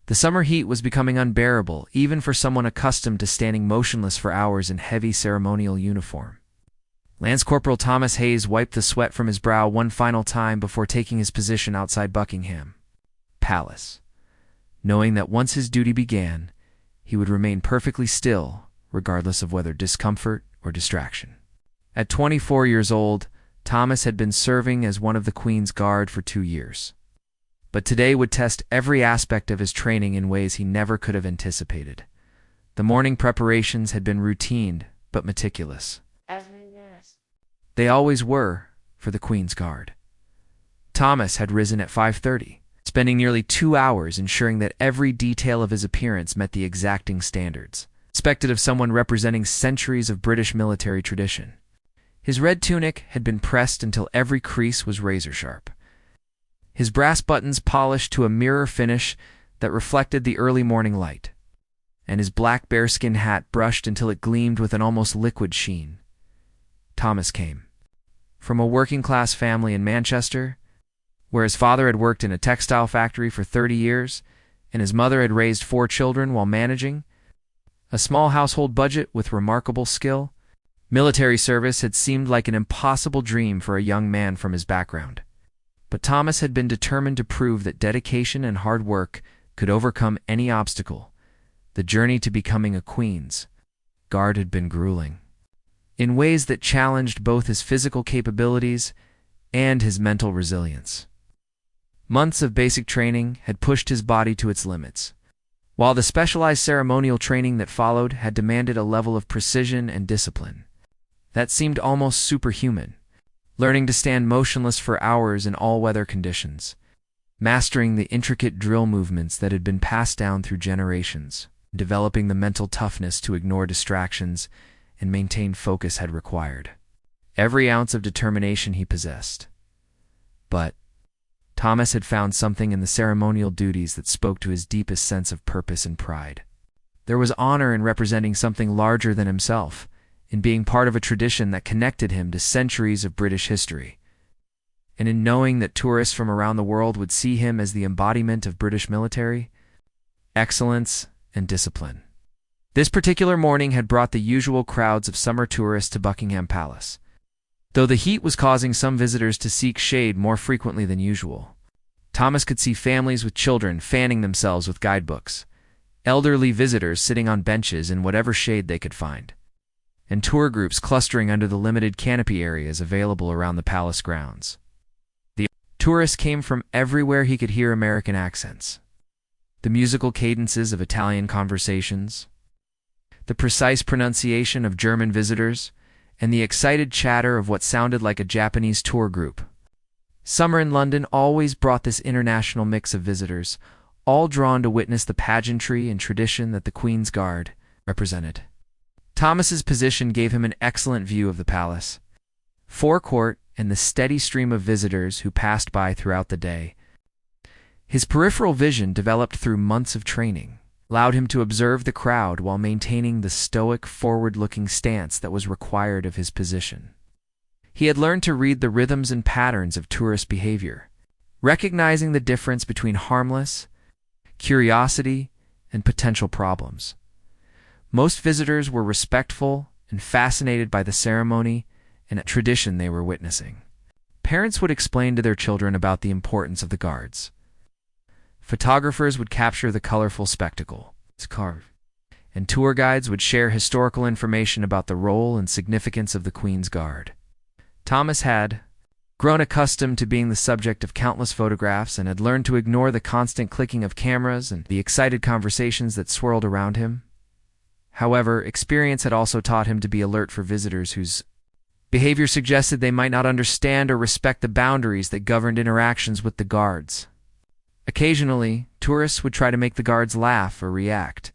The summer heat was becoming unbearable, even for someone accustomed to standing motionless for hours in heavy ceremonial uniform. Lance Corporal Thomas Hayes wiped the sweat from his brow one final time before taking his position outside Buckingham Palace, knowing that once his duty began, he would remain perfectly still, regardless of whether discomfort or distraction. At 24 years old, Thomas had been serving as one of the Queen's Guard for 2 years. But today would test every aspect of his training in ways he never could have anticipated. The morning preparations had been routine, but meticulous. They always were, for the Queen's Guard. Thomas had risen at 5:30, spending nearly 2 hours ensuring that every detail of his appearance met the exacting standards expected of someone representing centuries of British military tradition. His red tunic had been pressed until every crease was razor-sharp. His brass buttons polished to a mirror finish that reflected the early morning light, and his black bearskin hat brushed until it gleamed with an almost liquid sheen. Thomas came from a working-class family in Manchester, where his father had worked in a textile factory for 30 years, and his mother had raised 4 children while managing a small household budget with remarkable skill. Military service had seemed like an impossible dream for a young man from his background. But Thomas had been determined to prove that dedication and hard work could overcome any obstacle. The journey to becoming a Queen's Guard had been grueling, in ways that challenged both his physical capabilities and his mental resilience. Months of basic training had pushed his body to its limits, while the specialized ceremonial training that followed had demanded a level of precision and discipline that seemed almost superhuman. Learning to stand motionless for hours in all-weather conditions, mastering the intricate drill movements that had been passed down through generations, developing the mental toughness to ignore distractions and maintain focus had required every ounce of determination he possessed. But Thomas had found something in the ceremonial duties that spoke to his deepest sense of purpose and pride. There was honor in representing something larger than himself, in being part of a tradition that connected him to centuries of British history, and in knowing that tourists from around the world would see him as the embodiment of British military excellence and discipline. This particular morning had brought the usual crowds of summer tourists to Buckingham Palace, though the heat was causing some visitors to seek shade more frequently than usual. Thomas could see families with children fanning themselves with guidebooks, elderly visitors sitting on benches in whatever shade they could find, and tour groups clustering under the limited canopy areas available around the palace grounds. The tourists came from everywhere. He could hear American accents, the musical cadences of Italian conversations, the precise pronunciation of German visitors, and the excited chatter of what sounded like a Japanese tour group. Summer in London always brought this international mix of visitors, all drawn to witness the pageantry and tradition that the Queen's Guard represented. Thomas's position gave him an excellent view of the palace, forecourt, and the steady stream of visitors who passed by throughout the day. His peripheral vision, developed through months of training, allowed him to observe the crowd while maintaining the stoic, forward-looking stance that was required of his position. He had learned to read the rhythms and patterns of tourist behavior, recognizing the difference between harmless curiosity and potential problems. Most visitors were respectful and fascinated by the ceremony and a tradition they were witnessing. Parents would explain to their children about the importance of the guards. Photographers would capture the colorful spectacle, and tour guides would share historical information about the role and significance of the Queen's Guard. Thomas had grown accustomed to being the subject of countless photographs and had learned to ignore the constant clicking of cameras and the excited conversations that swirled around him. However, experience had also taught him to be alert for visitors whose behavior suggested they might not understand or respect the boundaries that governed interactions with the guards. Occasionally, tourists would try to make the guards laugh or react.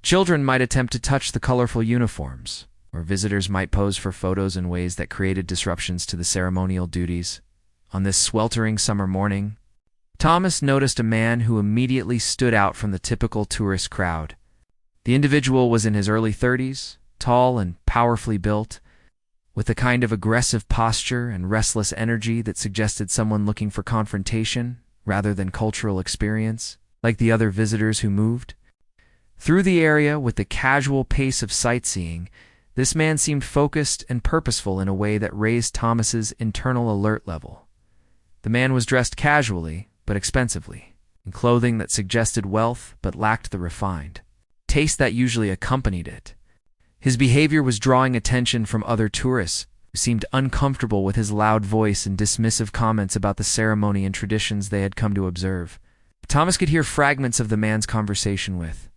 Children might attempt to touch the colorful uniforms, or visitors might pose for photos in ways that created disruptions to the ceremonial duties. On this sweltering summer morning, Thomas noticed a man who immediately stood out from the typical tourist crowd. The individual was in his early 30s, tall and powerfully built, with a kind of aggressive posture and restless energy that suggested someone looking for confrontation rather than cultural experience. like the other visitors who moved through the area with the casual pace of sightseeing. This man seemed focused and purposeful in a way that raised Thomas's internal alert level. The man was dressed casually, but expensively, in clothing that suggested wealth but lacked the refined taste that usually accompanied it. His behavior was drawing attention from other tourists who seemed uncomfortable with his loud voice and dismissive comments about the ceremony and traditions they had come to observe. Thomas could hear fragments of the man's conversation with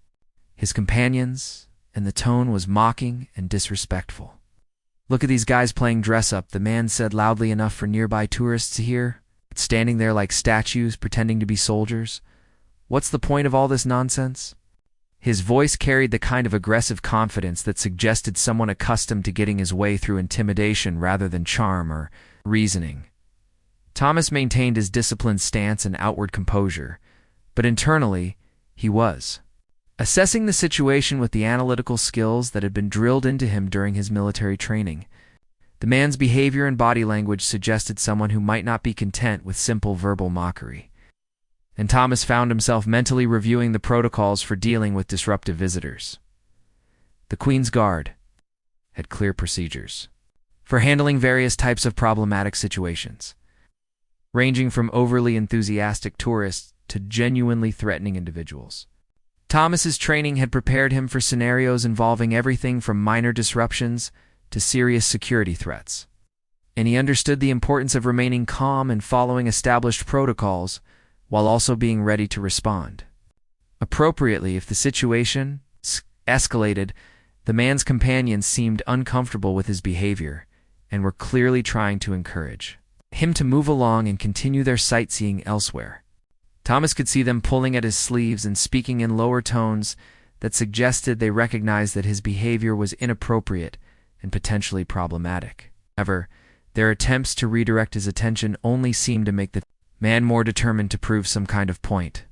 his companions, and the tone was mocking and disrespectful. "Look at these guys playing dress-up," the man said loudly enough for nearby tourists to hear, standing there like statues pretending to be soldiers. "What's the point of all this nonsense?" His voice carried the kind of aggressive confidence that suggested someone accustomed to getting his way through intimidation rather than charm or reasoning. Thomas maintained his disciplined stance and outward composure, but internally, he was assessing the situation with the analytical skills that had been drilled into him during his military training. The man's behavior and body language suggested someone who might not be content with simple verbal mockery. And Thomas found himself mentally reviewing the protocols for dealing with disruptive visitors. The Queen's Guard had clear procedures for handling various types of problematic situations, ranging from overly enthusiastic tourists to genuinely threatening individuals. Thomas's training had prepared him for scenarios involving everything from minor disruptions to serious security threats, and he understood the importance of remaining calm and following established protocols while also being ready to respond appropriately if the situation escalated. The man's companions seemed uncomfortable with his behavior and were clearly trying to encourage him to move along and continue their sightseeing elsewhere. Thomas could see them pulling at his sleeves and speaking in lower tones that suggested they recognized that his behavior was inappropriate and potentially problematic. However, their attempts to redirect his attention only seemed to make the man more determined to prove some kind of point.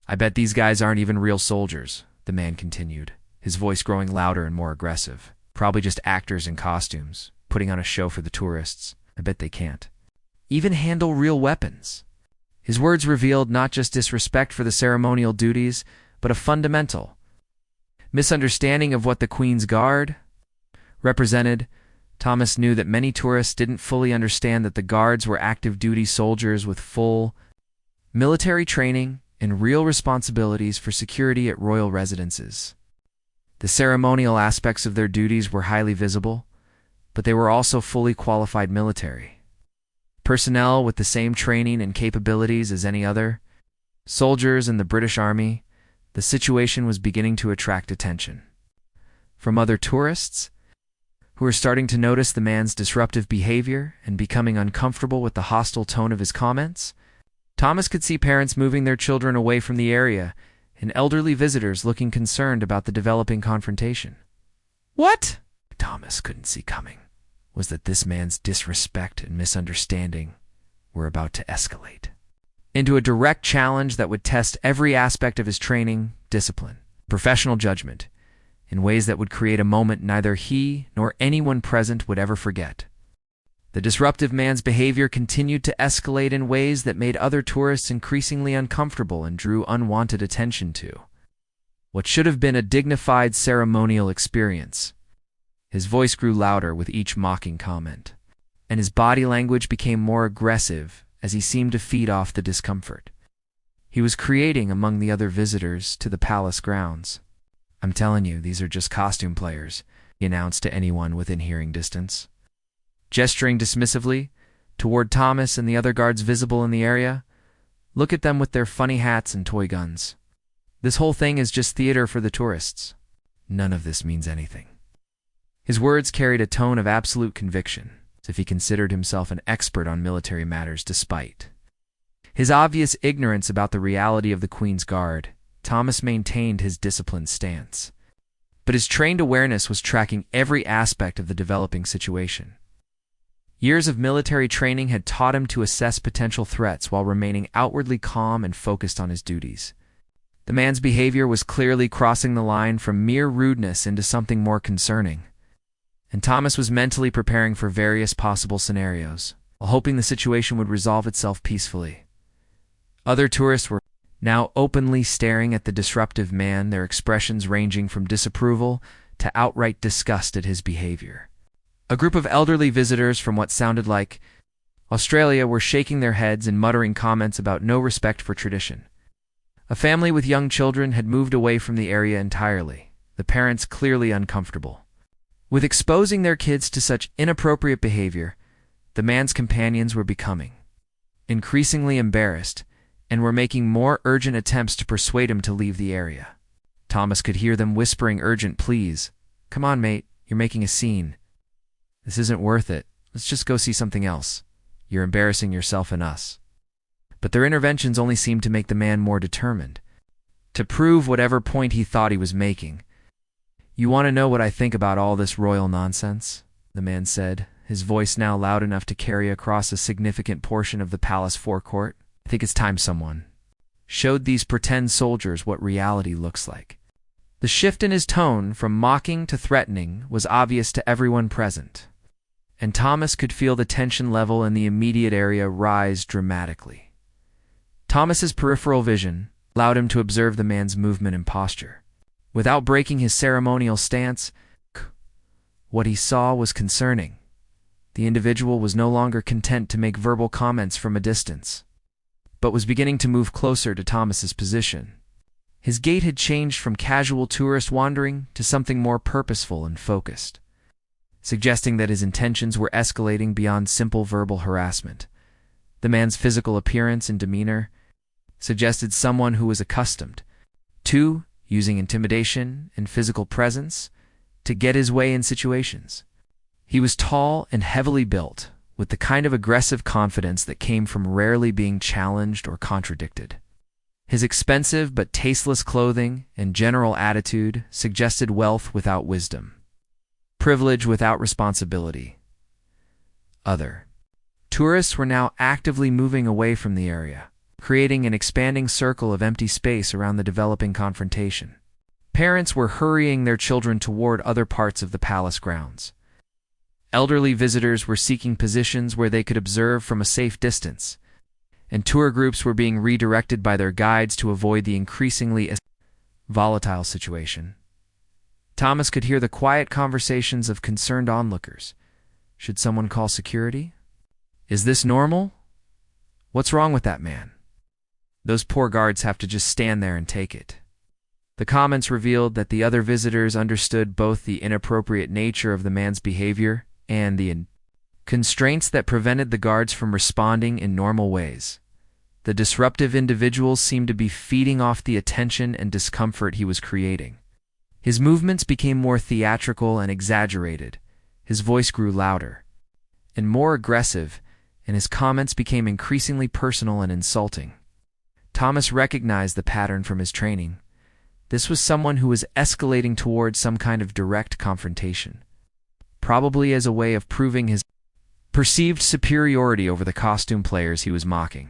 "I bet these guys aren't even real soldiers," the man continued, his voice growing louder and more aggressive. "Probably just actors in costumes, putting on a show for the tourists. I bet they can't even handle real weapons." His words revealed not just disrespect for the ceremonial duties, but a fundamental misunderstanding of what the Queen's Guard represented. Thomas knew that many tourists didn't fully understand that the guards were active-duty soldiers with full military training and real responsibilities for security at royal residences. The ceremonial aspects of their duties were highly visible, but they were also fully qualified military personnel with the same training and capabilities as any other soldiers in the British Army. The situation was beginning to attract attention from other tourists who were starting to notice the man's disruptive behavior and becoming uncomfortable with the hostile tone of his comments. Thomas could see parents moving their children away from the area and elderly visitors looking concerned about the developing confrontation. What Thomas couldn't see coming was that this man's disrespect and misunderstanding were about to escalate into a direct challenge that would test every aspect of his training, discipline, professional judgment, in ways that would create a moment neither he nor anyone present would ever forget. The disruptive man's behavior continued to escalate in ways that made other tourists increasingly uncomfortable and drew unwanted attention to what should have been a dignified ceremonial experience. His voice grew louder with each mocking comment, and his body language became more aggressive as he seemed to feed off the discomfort he was creating among the other visitors to the palace grounds. "I'm telling you, these are just costume players," he announced to anyone within hearing distance, gesturing dismissively toward Thomas and the other guards visible in the area. "Look at them with their funny hats and toy guns. This whole thing is just theater for the tourists. None of this means anything." His words carried a tone of absolute conviction, as if he considered himself an expert on military matters despite his obvious ignorance about the reality of the Queen's Guard. Thomas maintained his disciplined stance, but his trained awareness was tracking every aspect of the developing situation. Years of military training had taught him to assess potential threats while remaining outwardly calm and focused on his duties. The man's behavior was clearly crossing the line from mere rudeness into something more concerning, and Thomas was mentally preparing for various possible scenarios, while hoping the situation would resolve itself peacefully. Other tourists were now openly staring at the disruptive man, their expressions ranging from disapproval to outright disgust at his behavior. A group of elderly visitors from what sounded like Australia were shaking their heads and muttering comments about no respect for tradition. A family with young children had moved away from the area entirely, the parents clearly uncomfortable. With exposing their kids to such inappropriate behavior, the man's companions were becoming increasingly embarrassed and were making more urgent attempts to persuade him to leave the area. Thomas could hear them whispering urgent pleas. "Come on, mate, you're making a scene. This isn't worth it. Let's just go see something else. You're embarrassing yourself and us." But their interventions only seemed to make the man more determined to prove whatever point he thought he was making. "You want to know what I think about all this royal nonsense?" the man said, his voice now loud enough to carry across a significant portion of the palace forecourt. "I think it's time someone showed these pretend soldiers what reality looks like." The shift in his tone from mocking to threatening was obvious to everyone present, and Thomas could feel the tension level in the immediate area rise dramatically. Thomas's peripheral vision allowed him to observe the man's movement and posture. Without breaking his ceremonial stance, what he saw was concerning. The individual was no longer content to make verbal comments from a distance, but was beginning to move closer to Thomas's position. His gait had changed from casual tourist wandering to something more purposeful and focused, suggesting that his intentions were escalating beyond simple verbal harassment. The man's physical appearance and demeanor suggested someone who was accustomed to using intimidation and physical presence to get his way in situations. He was tall and heavily built, with the kind of aggressive confidence that came from rarely being challenged or contradicted. His expensive but tasteless clothing and general attitude suggested wealth without wisdom, privilege without responsibility. Other tourists were now actively moving away from the area, creating an expanding circle of empty space around the developing confrontation. Parents were hurrying their children toward other parts of the palace grounds. Elderly visitors were seeking positions where they could observe from a safe distance, and tour groups were being redirected by their guides to avoid the increasingly volatile situation. Thomas could hear the quiet conversations of concerned onlookers. Should someone call security? Is this normal? What's wrong with that man? Those poor guards have to just stand there and take it. The comments revealed that the other visitors understood both the inappropriate nature of the man's behavior and the constraints that prevented the guards from responding in normal ways. The disruptive individuals seemed to be feeding off the attention and discomfort he was creating. His movements became more theatrical and exaggerated. His voice grew louder and more aggressive, and his comments became increasingly personal and insulting. Thomas recognized the pattern from his training. This was someone who was escalating towards some kind of direct confrontation, probably as a way of proving his perceived superiority over the costume players he was mocking.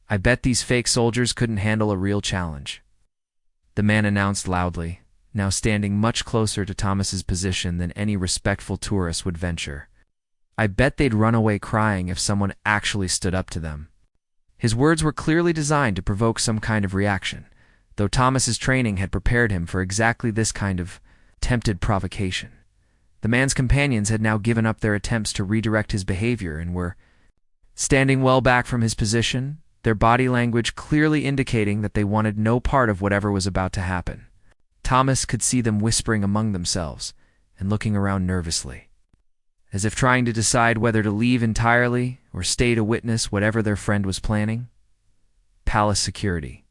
"I bet these fake soldiers couldn't handle a real challenge," the man announced loudly, now standing much closer to Thomas's position than any respectful tourist would venture. "I bet they'd run away crying if someone actually stood up to them." His words were clearly designed to provoke some kind of reaction, though Thomas's training had prepared him for exactly this kind of attempted provocation. The man's companions had now given up their attempts to redirect his behavior and were standing well back from his position, their body language clearly indicating that they wanted no part of whatever was about to happen. Thomas could see them whispering among themselves and looking around nervously, as if trying to decide whether to leave entirely or stay to witness whatever their friend was planning. Palace security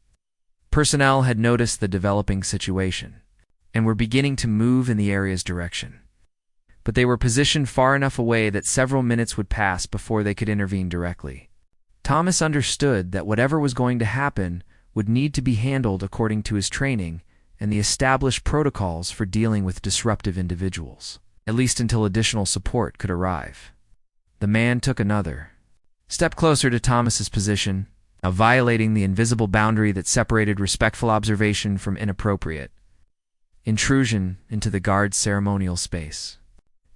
personnel had noticed the developing situation and were beginning to move in the area's direction, but they were positioned far enough away that several minutes would pass before they could intervene directly. Thomas understood that whatever was going to happen would need to be handled according to his training and the established protocols for dealing with disruptive individuals, at least until additional support could arrive. The man took another step closer to Thomas's position, now violating the invisible boundary that separated respectful observation from inappropriate intrusion into the guard's ceremonial space.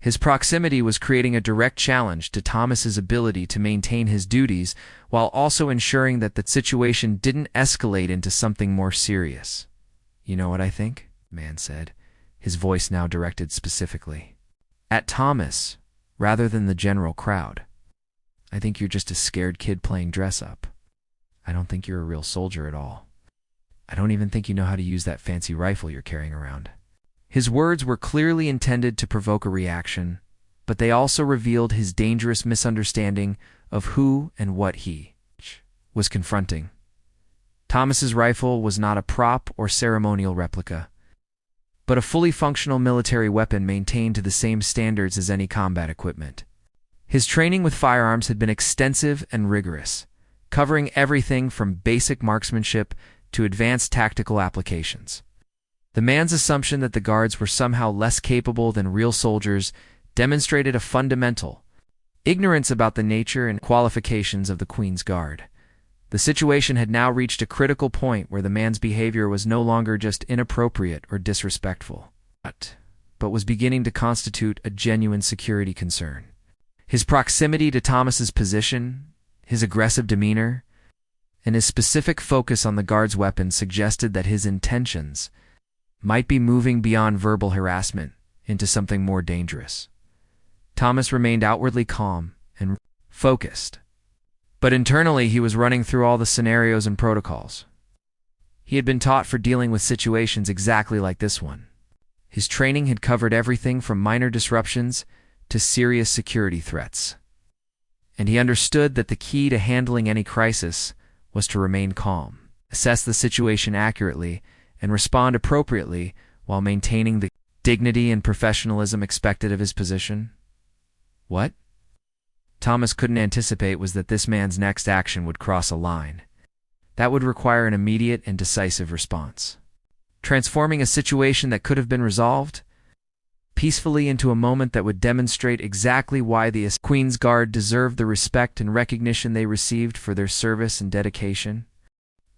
His proximity was creating a direct challenge to Thomas's ability to maintain his duties while also ensuring that the situation didn't escalate into something more serious. "You know what I think?" the man said, his voice now directed specifically at Thomas rather than the general crowd. "I think you're just a scared kid playing dress-up. I don't think you're a real soldier at all. I don't even think you know how to use that fancy rifle you're carrying around." His words were clearly intended to provoke a reaction, but they also revealed his dangerous misunderstanding of who and what he was confronting. Thomas's rifle was not a prop or ceremonial replica, but a fully functional military weapon maintained to the same standards as any combat equipment. His training with firearms had been extensive and rigorous, covering everything from basic marksmanship to advanced tactical applications. The man's assumption that the guards were somehow less capable than real soldiers demonstrated a fundamental ignorance about the nature and qualifications of the Queen's Guard. The situation had now reached a critical point where the man's behavior was no longer just inappropriate or disrespectful, but was beginning to constitute a genuine security concern. His proximity to Thomas's position, his aggressive demeanor, and his specific focus on the guard's weapon suggested that his intentions might be moving beyond verbal harassment into something more dangerous. Thomas remained outwardly calm and focused, but internally he was running through all the scenarios and protocols. He had been taught for dealing with situations exactly like this one. His training had covered everything from minor disruptions to serious security threats, and he understood that the key to handling any crisis was to remain calm, assess the situation accurately, and respond appropriately while maintaining the dignity and professionalism expected of his position. What Thomas couldn't anticipate was that this man's next action would cross a line that would require an immediate and decisive response, transforming a situation that could have been resolved peacefully into a moment that would demonstrate exactly why the Queen's Guard deserved the respect and recognition they received for their service and dedication.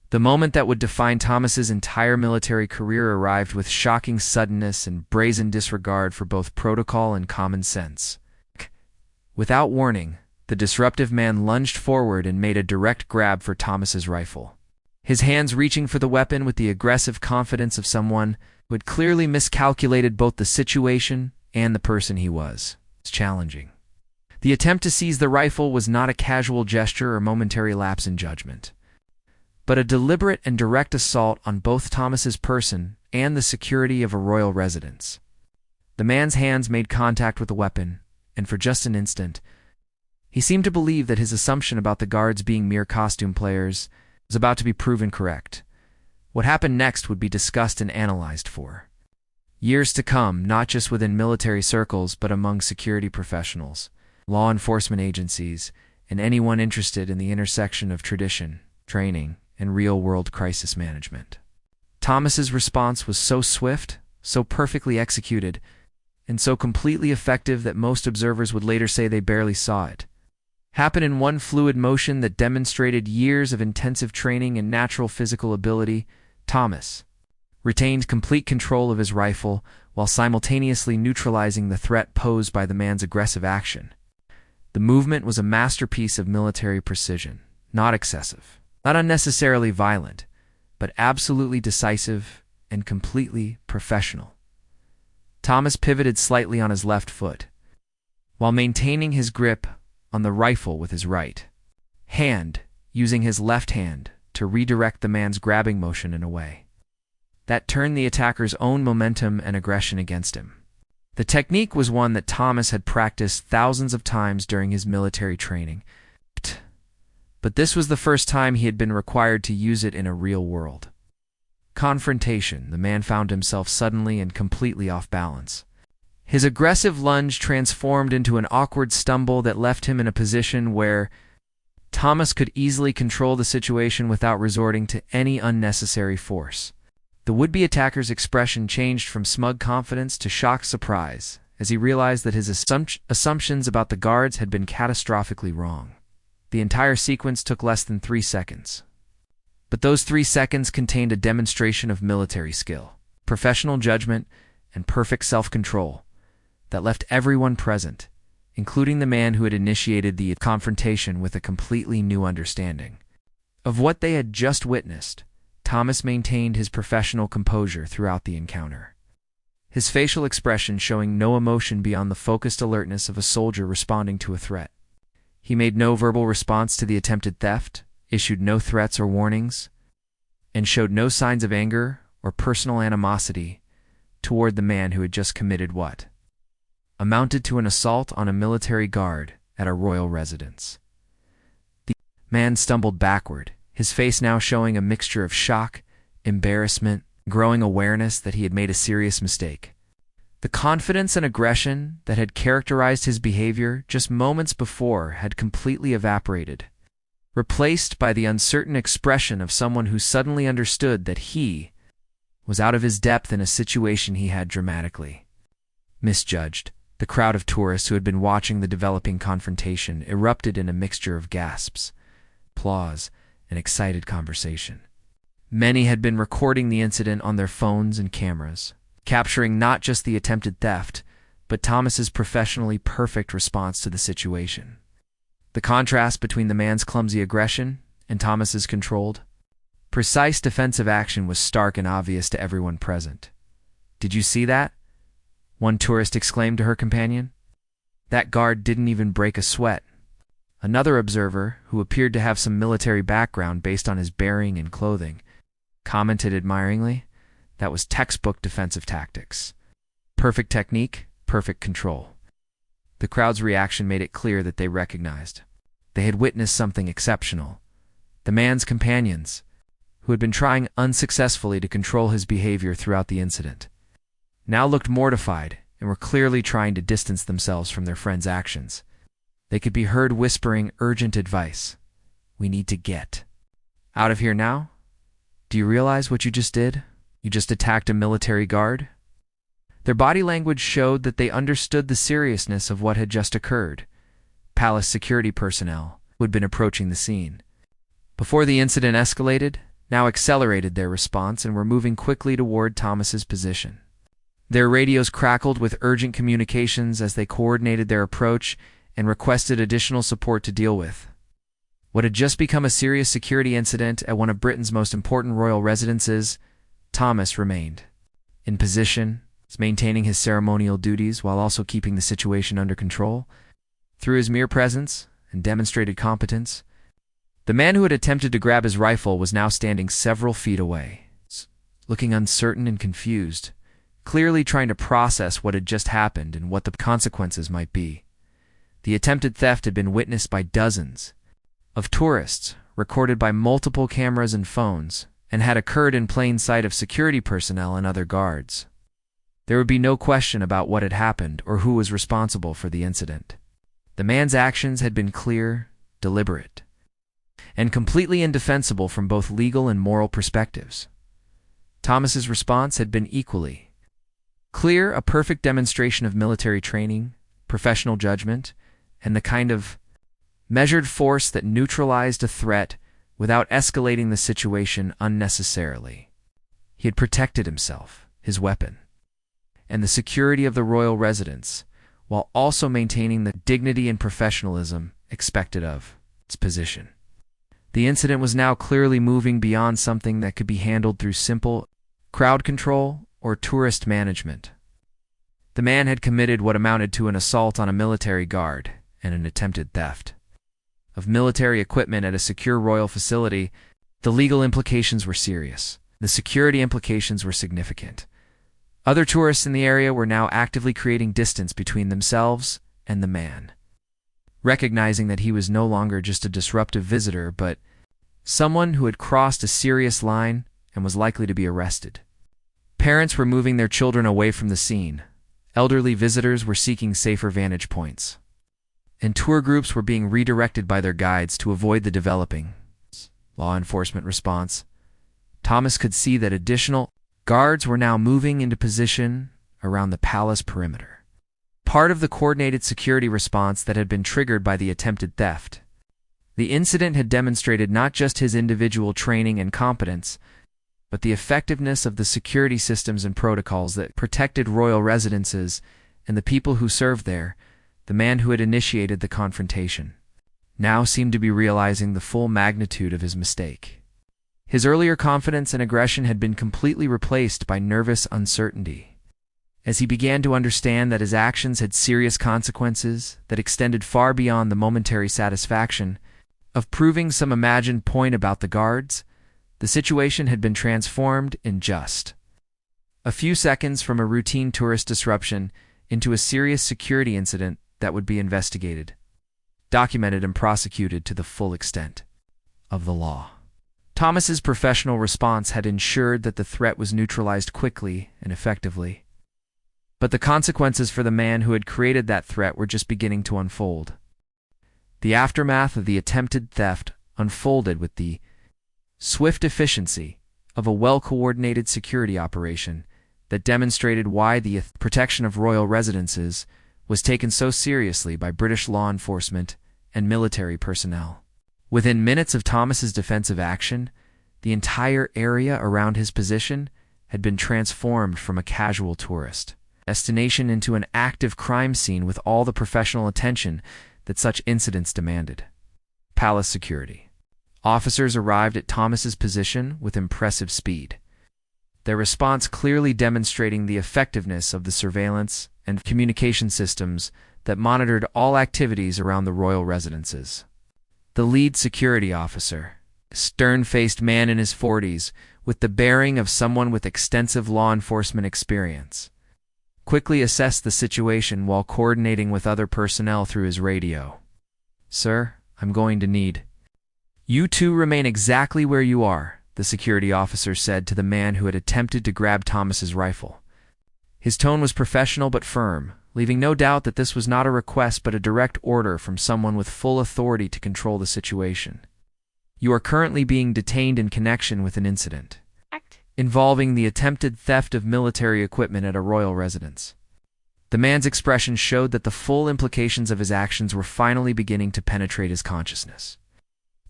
The moment that would define Thomas's entire military career arrived with shocking suddenness and brazen disregard for both protocol and common sense. Without warning, the disruptive man lunged forward and made a direct grab for Thomas's rifle, his hands reaching for the weapon with the aggressive confidence of someone who had clearly miscalculated both the situation and the person he was. It's challenging. The attempt to seize the rifle was not a casual gesture or momentary lapse in judgment, but a deliberate and direct assault on both Thomas's person and the security of a royal residence. The man's hands made contact with the weapon, and for just an instant, he seemed to believe that his assumption about the guards being mere costume players was about to be proven correct. What happened next would be discussed and analyzed for years to come, not just within military circles, but among security professionals, law enforcement agencies, and anyone interested in the intersection of tradition, training, and real-world crisis management. Thomas's response was so swift, so perfectly executed, and so completely effective that most observers would later say they barely saw it happen in one fluid motion that demonstrated years of intensive training and natural physical ability. Thomas retained complete control of his rifle while simultaneously neutralizing the threat posed by the man's aggressive action. The movement was a masterpiece of military precision, not excessive, not unnecessarily violent, but absolutely decisive and completely professional. Thomas pivoted slightly on his left foot, while maintaining his grip on the rifle with his right hand, using his left hand to redirect the man's grabbing motion in a way that turned the attacker's own momentum and aggression against him. The technique was one that Thomas had practiced thousands of times during his military training, but this was the first time he had been required to use it in a real world confrontation. The man found himself suddenly and completely off balance. His aggressive lunge transformed into an awkward stumble that left him in a position where Thomas could easily control the situation without resorting to any unnecessary force. The would-be attacker's expression changed from smug confidence to shocked surprise as he realized that his assumptions about the guards had been catastrophically wrong. The entire sequence took less than 3 seconds. But those 3 seconds contained a demonstration of military skill, professional judgment, and perfect self-control. that left everyone present, including the man who had initiated the confrontation, with a completely new understanding of what they had just witnessed. Thomas maintained his professional composure throughout the encounter, his facial expression showing no emotion beyond the focused alertness of a soldier responding to a threat. He made no verbal response to the attempted theft, issued no threats or warnings, and showed no signs of anger or personal animosity toward the man who had just committed what amounted to an assault on a military guard at a royal residence. The man stumbled backward, his face now showing a mixture of shock, embarrassment, growing awareness that he had made a serious mistake. The confidence and aggression that had characterized his behavior just moments before had completely evaporated, replaced by the uncertain expression of someone who suddenly understood that he was out of his depth in a situation he had dramatically misjudged. The crowd of tourists who had been watching the developing confrontation erupted in a mixture of gasps, applause, and excited conversation. Many had been recording the incident on their phones and cameras, capturing not just the attempted theft, but Thomas's professionally perfect response to the situation. The contrast between the man's clumsy aggression and Thomas's controlled, precise defensive action was stark and obvious to everyone present. "Did you see that?" one tourist exclaimed to her companion. "That guard didn't even break a sweat." Another observer, who appeared to have some military background based on his bearing and clothing, commented admiringly, "That was textbook defensive tactics. Perfect technique, perfect control." The crowd's reaction made it clear that they recognized they had witnessed something exceptional. The man's companions, who had been trying unsuccessfully to control his behavior throughout the incident, now looked mortified and were clearly trying to distance themselves from their friend's actions. They could be heard whispering urgent advice. "We need to get out of here now. Do you realize what you just did? You just attacked a military guard." Their body language showed that they understood the seriousness of what had just occurred. Palace security personnel, who had been approaching the scene before the incident escalated, now accelerated their response and were moving quickly toward Thomas's position. Their radios crackled with urgent communications as they coordinated their approach and requested additional support to deal with what had just become a serious security incident at one of Britain's most important royal residences. Thomas remained in position, maintaining his ceremonial duties while also keeping the situation under control. Through his mere presence and demonstrated competence, the man who had attempted to grab his rifle was now standing several feet away, looking uncertain and confused, clearly trying to process what had just happened and what the consequences might be. The attempted theft had been witnessed by dozens of tourists, recorded by multiple cameras and phones, and had occurred in plain sight of security personnel and other guards. There would be no question about what had happened or who was responsible for the incident. The man's actions had been clear, deliberate, and completely indefensible from both legal and moral perspectives. Thomas's response had been equally clear, a perfect demonstration of military training, professional judgment, and the kind of measured force that neutralized a threat without escalating the situation unnecessarily. He had protected himself, his weapon, and the security of the royal residence, while also maintaining the dignity and professionalism expected of its position. The incident was now clearly moving beyond something that could be handled through simple crowd control or tourist management. The man had committed what amounted to an assault on a military guard and an attempted theft of military equipment at a secure royal facility. The legal implications were serious. The security implications were significant. Other tourists in the area were now actively creating distance between themselves and the man, recognizing that he was no longer just a disruptive visitor, but someone who had crossed a serious line and was likely to be arrested. Parents were moving their children away from the scene. Elderly visitors were seeking safer vantage points, and tour groups were being redirected by their guides to avoid the developing law enforcement response. Thomas could see that additional guards were now moving into position around the palace perimeter, part of the coordinated security response that had been triggered by the attempted theft. The incident had demonstrated not just his individual training and competence, but the effectiveness of the security systems and protocols that protected royal residences and the people who served there, the man who had initiated the confrontation, now seemed to be realizing the full magnitude of his mistake. His earlier confidence and aggression had been completely replaced by nervous uncertainty. As he began to understand that his actions had serious consequences that extended far beyond the momentary satisfaction of proving some imagined point about the guards, the situation had been transformed in just a few seconds from a routine tourist disruption into a serious security incident that would be investigated, documented, and prosecuted to the full extent of the law. Thomas's professional response had ensured that the threat was neutralized quickly and effectively. But the consequences for the man who had created that threat were just beginning to unfold. The aftermath of the attempted theft unfolded with the swift efficiency of a well-coordinated security operation that demonstrated why the protection of royal residences was taken so seriously by British law enforcement and military personnel. Within minutes of Thomas's defensive action, the entire area around his position had been transformed from a casual tourist destination into an active crime scene with all the professional attention that such incidents demanded. Palace security. Officers arrived at Thomas's position with impressive speed, their response clearly demonstrating the effectiveness of the surveillance and communication systems that monitored all activities around the royal residences. The lead security officer, a stern-faced man in his 40s with the bearing of someone with extensive law enforcement experience, quickly assessed the situation while coordinating with other personnel through his radio. "Sir, I'm going to need you two remain exactly where you are," the security officer said to the man who had attempted to grab Thomas's rifle. His tone was professional but firm, leaving no doubt that this was not a request but a direct order from someone with full authority to control the situation. "You are currently being detained in connection with an incident involving the attempted theft of military equipment at a royal residence." The man's expression showed that the full implications of his actions were finally beginning to penetrate his consciousness.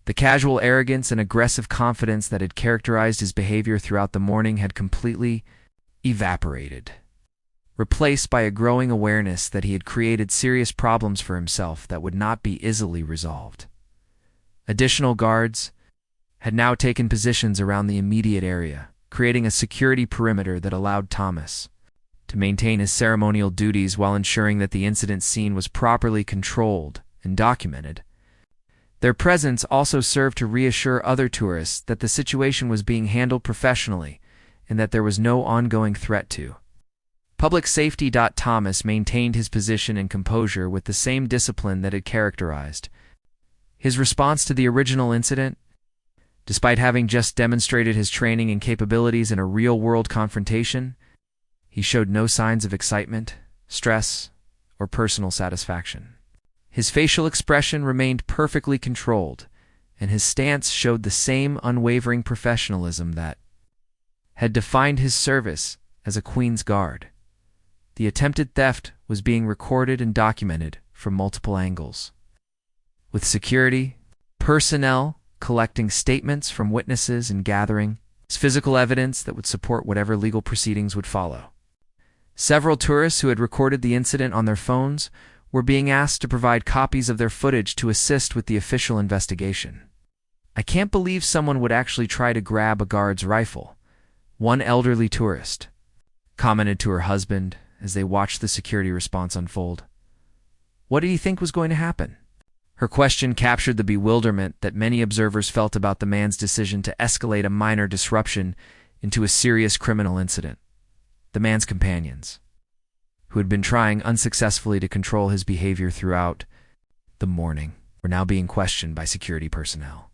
The casual arrogance and aggressive confidence that had characterized his behavior throughout the morning had completely evaporated, replaced by a growing awareness that he had created serious problems for himself that would not be easily resolved. Additional guards had now taken positions around the immediate area, creating a security perimeter that allowed Thomas to maintain his ceremonial duties while ensuring that the incident scene was properly controlled and documented. Their presence also served to reassure other tourists that the situation was being handled professionally and that there was no ongoing threat to public safety. Thomas maintained his position and composure with the same discipline that had characterized his response to the original incident. Despite having just demonstrated his training and capabilities in a real-world confrontation, he showed no signs of excitement, stress, or personal satisfaction. His facial expression remained perfectly controlled, and his stance showed the same unwavering professionalism that had defined his service as a Queen's Guard. The attempted theft was being recorded and documented from multiple angles, with security personnel collecting statements from witnesses and gathering physical evidence that would support whatever legal proceedings would follow. Several tourists who had recorded the incident on their phones were being asked to provide copies of their footage to assist with the official investigation. "I can't believe someone would actually try to grab a guard's rifle," one elderly tourist commented to her husband as they watched the security response unfold. "What did he think was going to happen?" Her question captured the bewilderment that many observers felt about the man's decision to escalate a minor disruption into a serious criminal incident. The man's companions, who had been trying unsuccessfully to control his behavior throughout the morning, were now being questioned by security personnel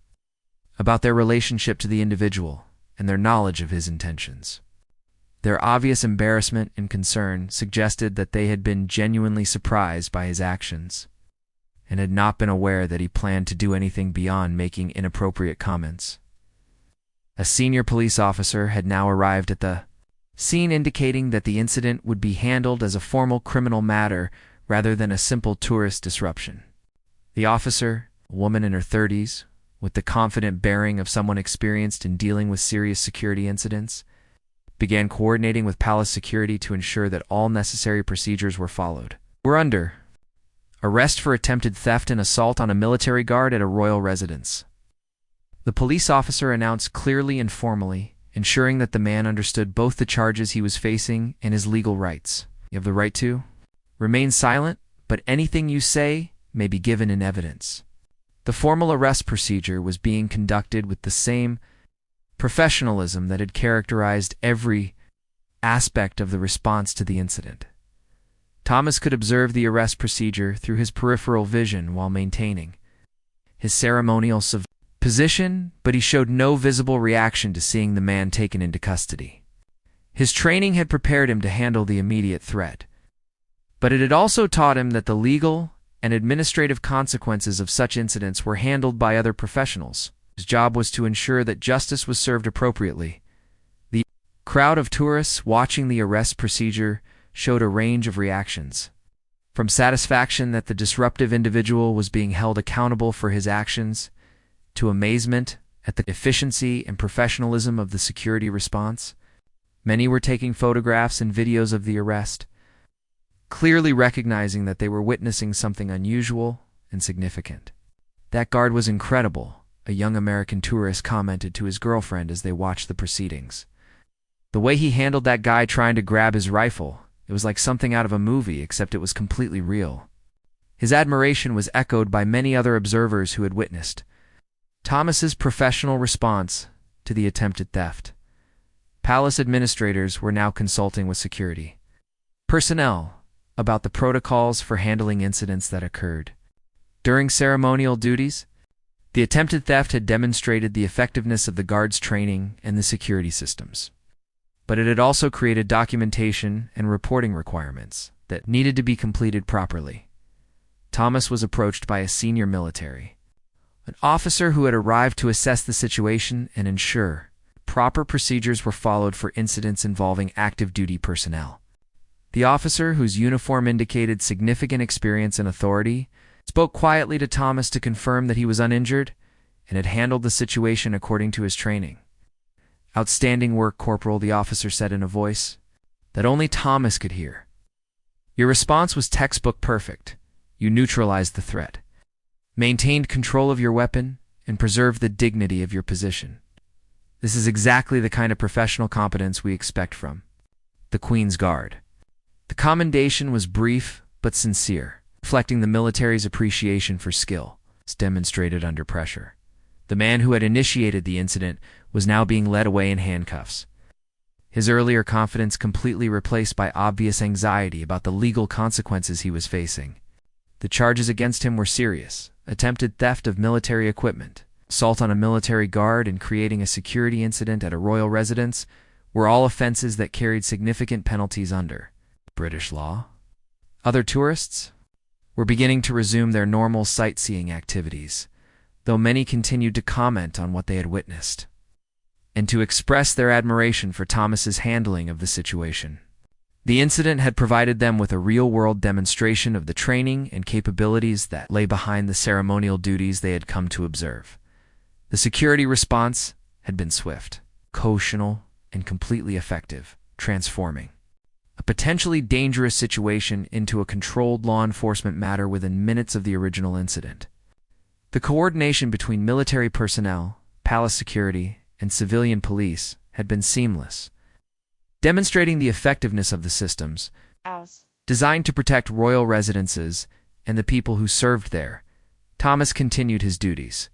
about their relationship to the individual and their knowledge of his intentions. Their obvious embarrassment and concern suggested that they had been genuinely surprised by his actions and had not been aware that he planned to do anything beyond making inappropriate comments. A senior police officer had now arrived at the scene, indicating that the incident would be handled as a formal criminal matter rather than a simple tourist disruption. The officer, a woman in her 30s, with the confident bearing of someone experienced in dealing with serious security incidents, began coordinating with palace security to ensure that all necessary procedures were followed. We're under arrest for attempted theft and assault on a military guard at a royal residence. The police officer announced clearly and formally, ensuring that the man understood both the charges he was facing and his legal rights. You have the right to remain silent, but anything you say may be given in evidence. The formal arrest procedure was being conducted with the same professionalism that had characterized every aspect of the response to the incident. Thomas could observe the arrest procedure through his peripheral vision while maintaining his ceremonial position, but he showed no visible reaction to seeing the man taken into custody. His training had prepared him to handle the immediate threat, but it had also taught him that the legal and administrative consequences of such incidents were handled by other professionals. His job was to ensure that justice was served appropriately. The crowd of tourists watching the arrest procedure showed a range of reactions, from satisfaction that the disruptive individual was being held accountable for his actions, to amazement at the efficiency and professionalism of the security response. Many were taking photographs and videos of the arrest, clearly recognizing that they were witnessing something unusual and significant. "That guard was incredible," a young American tourist commented to his girlfriend as they watched the proceedings. "The way he handled that guy trying to grab his rifle, it was like something out of a movie, except it was completely real." His admiration was echoed by many other observers who had witnessed Thomas's professional response to the attempted theft. Palace administrators were now consulting with security personnel about the protocols for handling incidents that occurred. During ceremonial duties, the attempted theft had demonstrated the effectiveness of the guards' training and the security systems, but it had also created documentation and reporting requirements that needed to be completed properly. Thomas was approached by a senior military, an officer who had arrived to assess the situation and ensure proper procedures were followed for incidents involving active duty personnel. The officer, whose uniform indicated significant experience and authority, spoke quietly to Thomas to confirm that he was uninjured and had handled the situation according to his training. "Outstanding work, Corporal," the officer said in a voice that only Thomas could hear. "Your response was textbook perfect. You neutralized the threat, maintained control of your weapon, and preserved the dignity of your position. This is exactly the kind of professional competence we expect from the Queen's Guard." The commendation was brief but sincere, reflecting the military's appreciation for skill demonstrated under pressure. The man who had initiated the incident was now being led away in handcuffs, his earlier confidence completely replaced by obvious anxiety about the legal consequences he was facing. The charges against him were serious: attempted theft of military equipment, assault on a military guard, and creating a security incident at a royal residence were all offenses that carried significant penalties under British law. Other tourists were beginning to resume their normal sightseeing activities, though many continued to comment on what they had witnessed and to express their admiration for Thomas's handling of the situation. The incident had provided them with a real-world demonstration of the training and capabilities that lay behind the ceremonial duties they had come to observe. The security response had been swift, cohesional, and completely effective, transforming a potentially dangerous situation into a controlled law enforcement matter within minutes of the original incident. The coordination between military personnel, palace security, and civilian police had been seamless, demonstrating the effectiveness of the systems designed to protect royal residences and the people who served there. Thomas continued his duties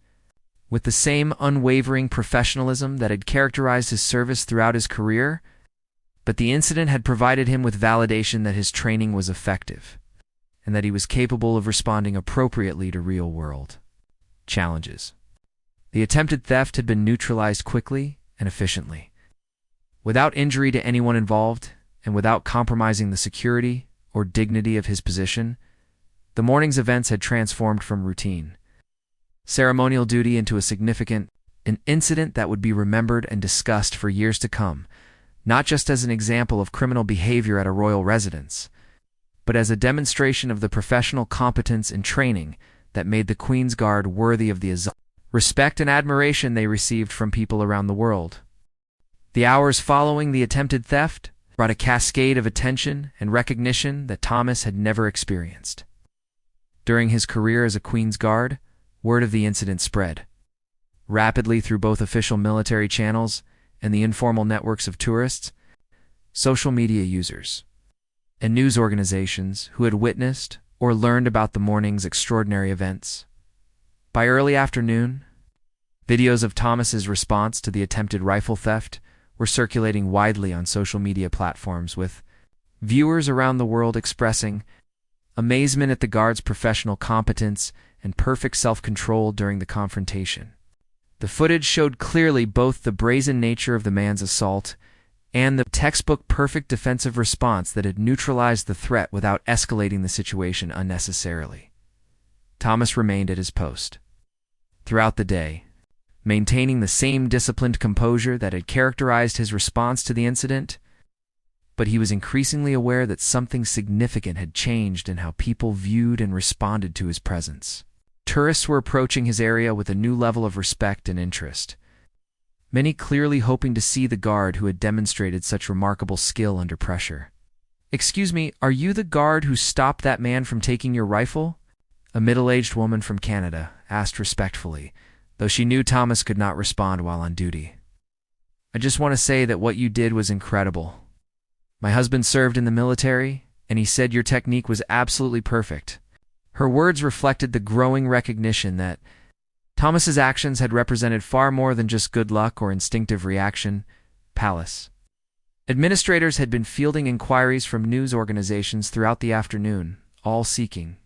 with the same unwavering professionalism that had characterized his service throughout his career, but the incident had provided him with validation that his training was effective and that he was capable of responding appropriately to real-world challenges. The attempted theft had been neutralized quickly and efficiently, without injury to anyone involved and without compromising the security or dignity of his position. The morning's events had transformed from routine ceremonial duty into an incident that would be remembered and discussed for years to come, not just as an example of criminal behavior at a royal residence, but as a demonstration of the professional competence and training that made the Queen's Guard worthy of the respect and admiration they received from people around the world. The hours following the attempted theft brought a cascade of attention and recognition that Thomas had never experienced. During his career as a Queen's Guard, word of the incident spread rapidly through both official military channels and the informal networks of tourists, social media users, and news organizations who had witnessed or learned about the morning's extraordinary events. By early afternoon, videos of Thomas's response to the attempted rifle theft were circulating widely on social media platforms, with viewers around the world expressing amazement at the guard's professional competence and perfect self-control during the confrontation. The footage showed clearly both the brazen nature of the man's assault and the textbook perfect defensive response that had neutralized the threat without escalating the situation unnecessarily. Thomas remained at his post throughout the day, maintaining the same disciplined composure that had characterized his response to the incident, but he was increasingly aware that something significant had changed in how people viewed and responded to his presence. Tourists were approaching his area with a new level of respect and interest, many clearly hoping to see the guard who had demonstrated such remarkable skill under pressure. "Excuse me, are you the guard who stopped that man from taking your rifle?" a middle-aged woman from Canada asked respectfully, though she knew Thomas could not respond while on duty. "I just want to say that what you did was incredible. My husband served in the military, and he said your technique was absolutely perfect." Her words reflected the growing recognition that Thomas's actions had represented far more than just good luck or instinctive reaction. Palace administrators had been fielding inquiries from news organizations throughout the afternoon, all seeking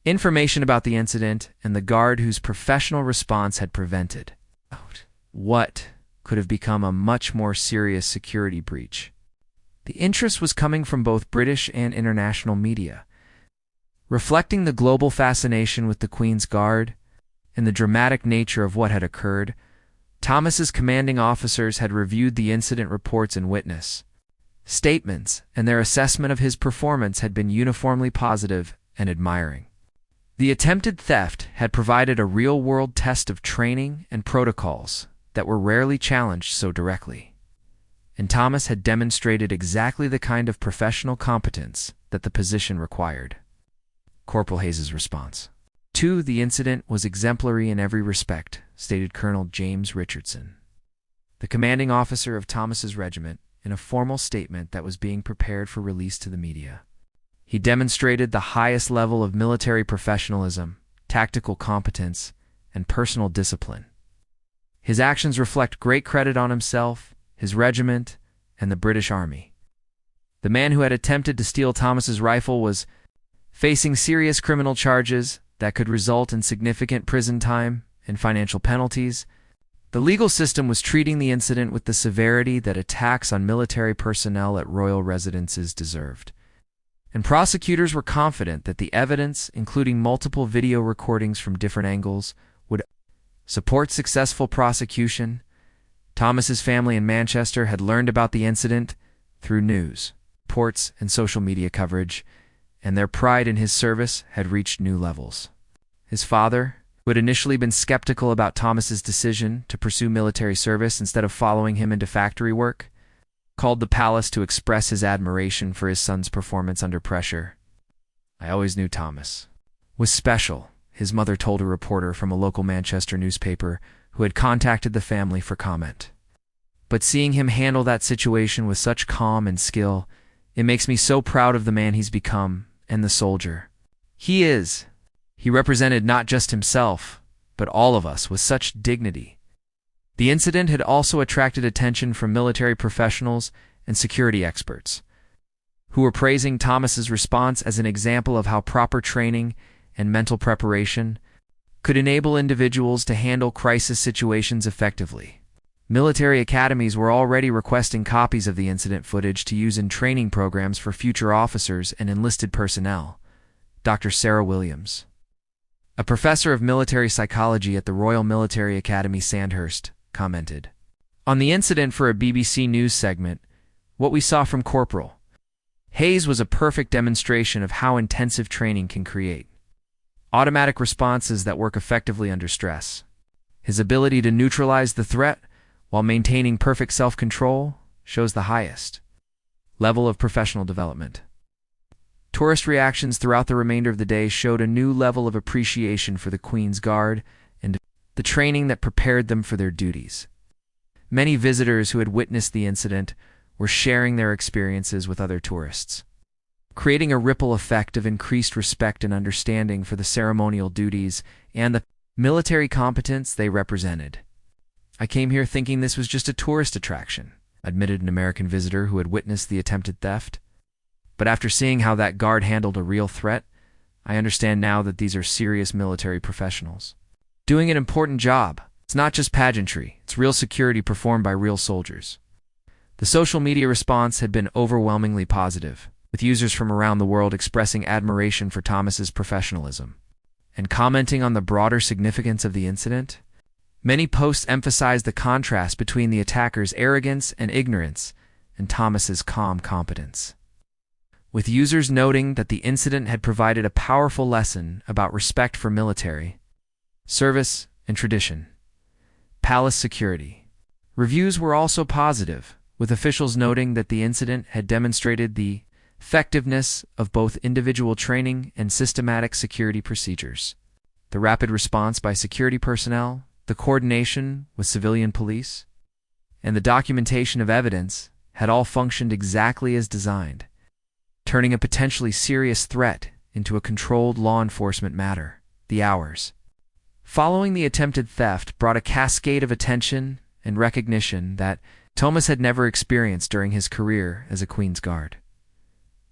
information about the incident and the guard whose professional response had prevented what could have become a much more serious security breach. The interest was coming from both British and international media, reflecting the global fascination with the Queen's Guard and the dramatic nature of what had occurred. Thomas's commanding officers had reviewed the incident reports and witness statements, and their assessment of his performance had been uniformly positive and admiring. The attempted theft had provided a real-world test of training and protocols that were rarely challenged so directly, and Thomas had demonstrated exactly the kind of professional competence that the position required. Corporal Hayes's response to the incident was exemplary in every respect, stated Colonel James Richardson, the commanding officer of Thomas's regiment, in a formal statement that was being prepared for release to the media. He demonstrated the highest level of military professionalism, tactical competence, and personal discipline. His actions reflect great credit on himself, his regiment, and the British Army. The man who had attempted to steal Thomas's rifle was facing serious criminal charges that could result in significant prison time and financial penalties. The legal system was treating the incident with the severity that attacks on military personnel at royal residences deserved, and prosecutors were confident that the evidence, including multiple video recordings from different angles, would support successful prosecution. Thomas's family in Manchester had learned about the incident through news reports and social media coverage, and their pride in his service had reached new levels. His father, who had initially been skeptical about Thomas's decision to pursue military service instead of following him into factory work, called the palace to express his admiration for his son's performance under pressure. "I always knew Thomas was special," his mother told a reporter from a local Manchester newspaper who had contacted the family for comment. "But seeing him handle that situation with such calm and skill, it makes me so proud of the man he's become and the soldier he is. He represented not just himself, but all of us with such dignity." The incident had also attracted attention from military professionals and security experts, who were praising Thomas's response as an example of how proper training and mental preparation could enable individuals to handle crisis situations effectively. Military academies were already requesting copies of the incident footage to use in training programs for future officers and enlisted personnel. Dr. Sarah Williams, a professor of military psychology at the Royal Military Academy Sandhurst, commented on the incident for a BBC News segment, "What we saw from Corporal Hayes was a perfect demonstration of how intensive training can create automatic responses that work effectively under stress. His ability to neutralize the threat while maintaining perfect self-control, shows the highest level of professional development. Tourist reactions throughout the remainder of the day showed a new level of appreciation for the Queen's Guard and the training that prepared them for their duties. Many visitors who had witnessed the incident were sharing their experiences with other tourists, creating a ripple effect of increased respect and understanding for the ceremonial duties and the military competence they represented. "I came here thinking this was just a tourist attraction," admitted an American visitor who had witnessed the attempted theft. "But after seeing how that guard handled a real threat, I understand now that these are serious military professionals doing an important job. It's not just pageantry, it's real security performed by real soldiers." The social media response had been overwhelmingly positive, with users from around the world expressing admiration for Thomas's professionalism and commenting on the broader significance of the incident. Many posts emphasized the contrast between the attackers' arrogance and ignorance and Thomas's calm competence, with users noting that the incident had provided a powerful lesson about respect for military service and tradition. Palace security. Reviews were also positive, with officials noting that the incident had demonstrated the effectiveness of both individual training and systematic security procedures. The rapid response by security personnel, the coordination with civilian police, and the documentation of evidence had all functioned exactly as designed, turning a potentially serious threat into a controlled law enforcement matter. The hours following the attempted theft brought a cascade of attention and recognition that Thomas had never experienced during his career as a Queen's Guard.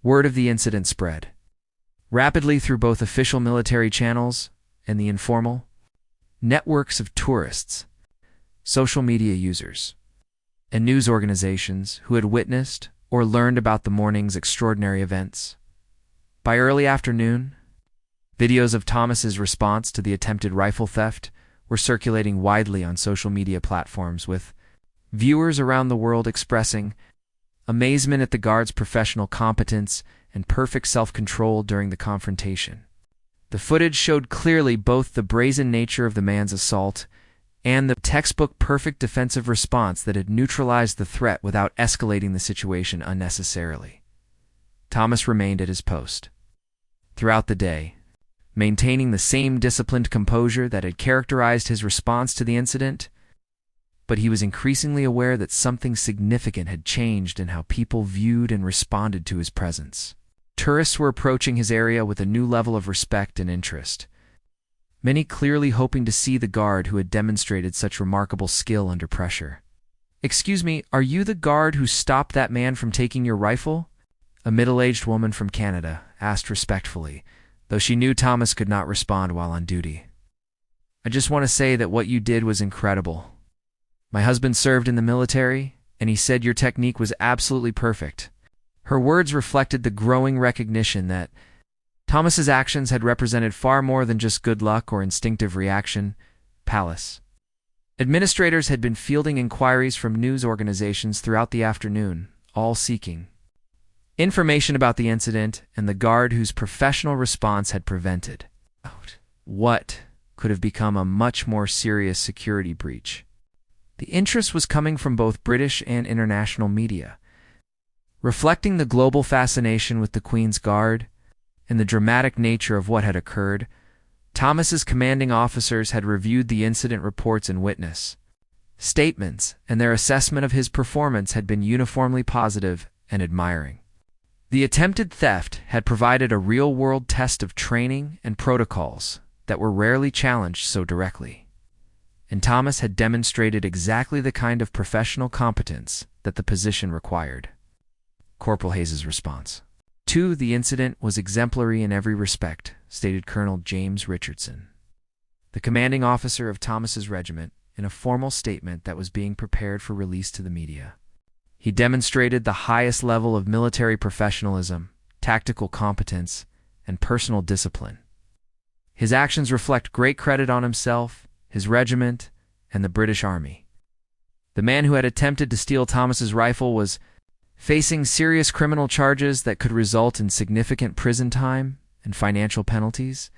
Word of the incident spread rapidly through both official military channels and the informal networks of tourists, social media users, and news organizations who had witnessed or learned about the morning's extraordinary events. By early afternoon, videos of Thomas's response to the attempted rifle theft were circulating widely on social media platforms, with viewers around the world expressing amazement at the guard's professional competence and perfect self-control during the confrontation. The footage showed clearly both the brazen nature of the man's assault and the textbook perfect defensive response that had neutralized the threat without escalating the situation unnecessarily. Thomas remained at his post throughout the day, maintaining the same disciplined composure that had characterized his response to the incident, but he was increasingly aware that something significant had changed in how people viewed and responded to his presence. Tourists were approaching his area with a new level of respect and interest, many clearly hoping to see the guard who had demonstrated such remarkable skill under pressure. "Excuse me, are you the guard who stopped that man from taking your rifle?" a middle-aged woman from Canada asked respectfully, though she knew Thomas could not respond while on duty. "I just want to say that what you did was incredible. My husband served in the military, and he said your technique was absolutely perfect." Her words reflected the growing recognition that Thomas's actions had represented far more than just good luck or instinctive reaction. Palace administrators had been fielding inquiries from news organizations throughout the afternoon, all seeking information about the incident and the guard whose professional response had prevented what could have become a much more serious security breach. The interest was coming from both British and international media, reflecting the global fascination with the Queen's Guard and the dramatic nature of what had occurred. Thomas's commanding officers had reviewed the incident reports and witness statements, and their assessment of his performance had been uniformly positive and admiring. The attempted theft had provided a real-world test of training and protocols that were rarely challenged so directly, and Thomas had demonstrated exactly the kind of professional competence that the position required. Corporal Hayes's response to the incident was exemplary in every respect, stated Colonel James Richardson, the commanding officer of Thomas's regiment, in a formal statement that was being prepared for release to the media. He demonstrated the highest level of military professionalism, tactical competence, and personal discipline. His actions reflect great credit on himself, his regiment, and the British Army. The man who had attempted to steal Thomas's rifle was facing serious criminal charges that could result in significant prison time and financial penalties.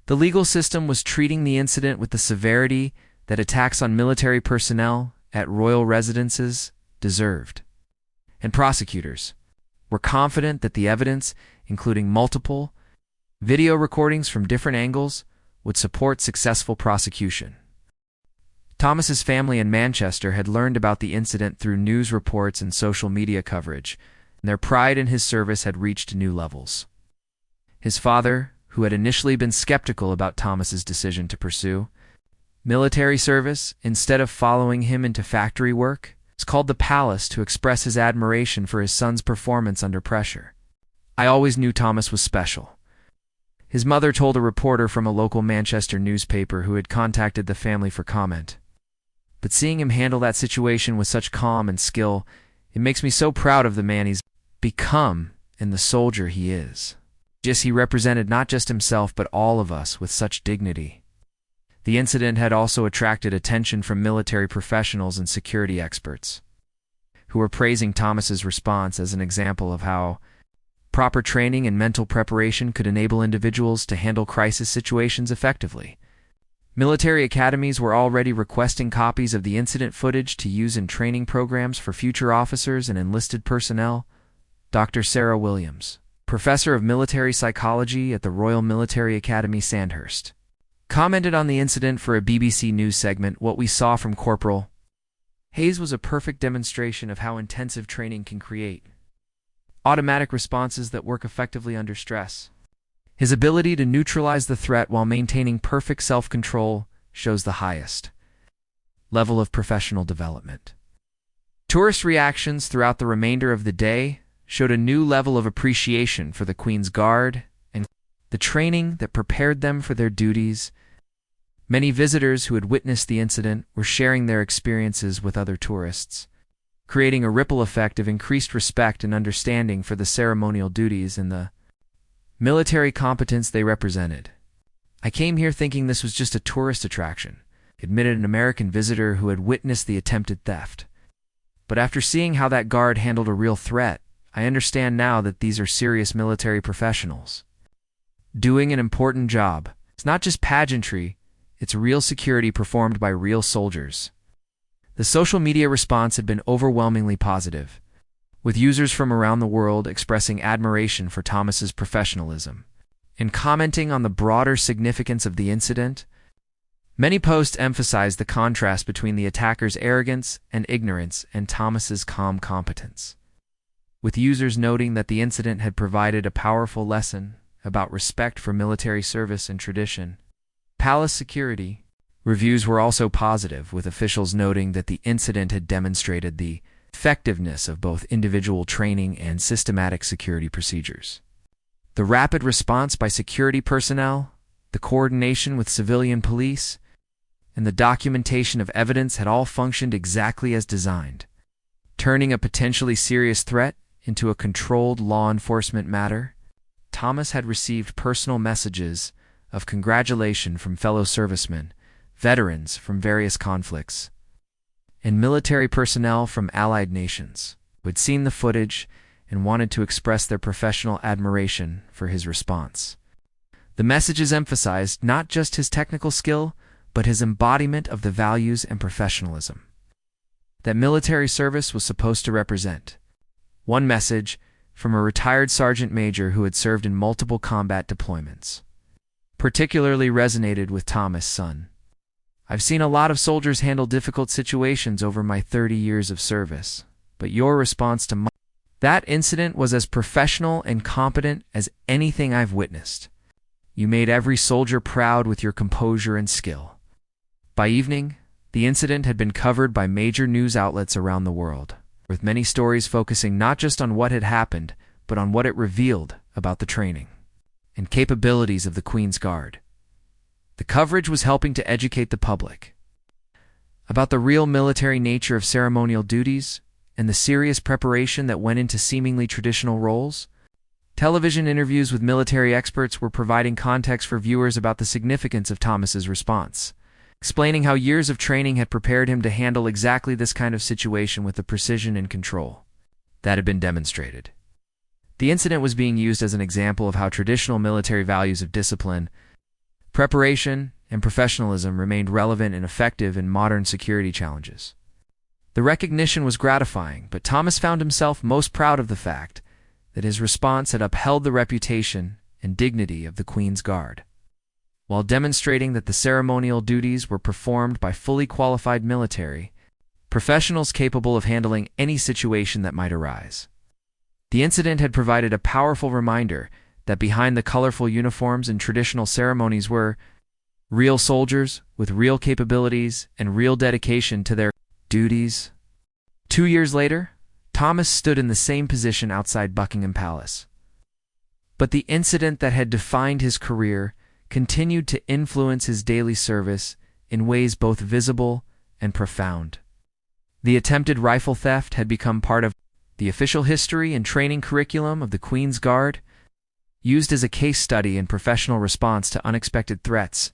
The legal system was treating the incident with the severity that attacks on military personnel at royal residences deserved. And prosecutors were confident that the evidence, including multiple video recordings from different angles, would support successful prosecution. Thomas's family in Manchester had learned about the incident through news reports and social media coverage, and their pride in his service had reached new levels. His father, who had initially been skeptical about Thomas's decision to pursue military service instead of following him into factory work, called the palace to express his admiration for his son's performance under pressure. "I always knew Thomas was special," his mother told a reporter from a local Manchester newspaper who had contacted the family for comment. "But seeing him handle that situation with such calm and skill, it makes me so proud of the man he's become and the soldier he is. He represented not just himself but all of us with such dignity." The incident had also attracted attention from military professionals and security experts, who were praising Thomas's response as an example of how proper training and mental preparation could enable individuals to handle crisis situations effectively. Military academies were already requesting copies of the incident footage to use in training programs for future officers and enlisted personnel. Dr. Sarah Williams, professor of military psychology at the Royal Military Academy Sandhurst, commented on the incident for a BBC News segment. "What we saw from Corporal Hayes was a perfect demonstration of how intensive training can create automatic responses that work effectively under stress. His ability to neutralize the threat while maintaining perfect self-control shows the highest level of professional development." Tourist reactions throughout the remainder of the day showed a new level of appreciation for the Queen's Guard and the training that prepared them for their duties. Many visitors who had witnessed the incident were sharing their experiences with other tourists, creating a ripple effect of increased respect and understanding for the ceremonial duties and the military competence they represented. "I came here thinking this was just a tourist attraction," admitted an American visitor who had witnessed the attempted theft. "But after seeing how that guard handled a real threat, I understand now that these are serious military professionals doing an important job. It's not just pageantry, it's real security performed by real soldiers." The social media response had been overwhelmingly positive, with users from around the world expressing admiration for Thomas's professionalism and commenting on the broader significance of the incident. Many posts emphasized the contrast between the attacker's arrogance and ignorance and Thomas's calm competence, with users noting that the incident had provided a powerful lesson about respect for military service and tradition. Palace security reviews were also positive, with officials noting that the incident had demonstrated the effectiveness of both individual training and systematic security procedures. The rapid response by security personnel, the coordination with civilian police, and the documentation of evidence had all functioned exactly as designed, turning a potentially serious threat into a controlled law enforcement matter. Thomas had received personal messages of congratulation from fellow servicemen, veterans from various conflicts, and military personnel from allied nations who had seen the footage and wanted to express their professional admiration for his response. The messages emphasized not just his technical skill, but his embodiment of the values and professionalism that military service was supposed to represent. One message, from a retired sergeant major who had served in multiple combat deployments, particularly resonated with Thomas' son. "I've seen a lot of soldiers handle difficult situations over my 30 years of service, but your response to that incident was as professional and competent as anything I've witnessed. You made every soldier proud with your composure and skill." By evening, the incident had been covered by major news outlets around the world, with many stories focusing not just on what had happened, but on what it revealed about the training and capabilities of the Queen's Guard. The coverage was helping to educate the public about the real military nature of ceremonial duties and the serious preparation that went into seemingly traditional roles. Television interviews with military experts were providing context for viewers about the significance of Thomas's response, explaining how years of training had prepared him to handle exactly this kind of situation with the precision and control that had been demonstrated. The incident was being used as an example of how traditional military values of discipline, preparation, and professionalism remained relevant and effective in modern security challenges. The recognition was gratifying, but Thomas found himself most proud of the fact that his response had upheld the reputation and dignity of the Queen's Guard, while demonstrating that the ceremonial duties were performed by fully qualified military professionals capable of handling any situation that might arise. The incident had provided a powerful reminder that behind the colorful uniforms and traditional ceremonies were real soldiers with real capabilities and real dedication to their duties. 2 years later, Thomas stood in the same position outside Buckingham Palace. But the incident that had defined his career continued to influence his daily service in ways both visible and profound. The attempted rifle theft had become part of the official history and training curriculum of the Queen's Guard, used as a case study in professional response to unexpected threats,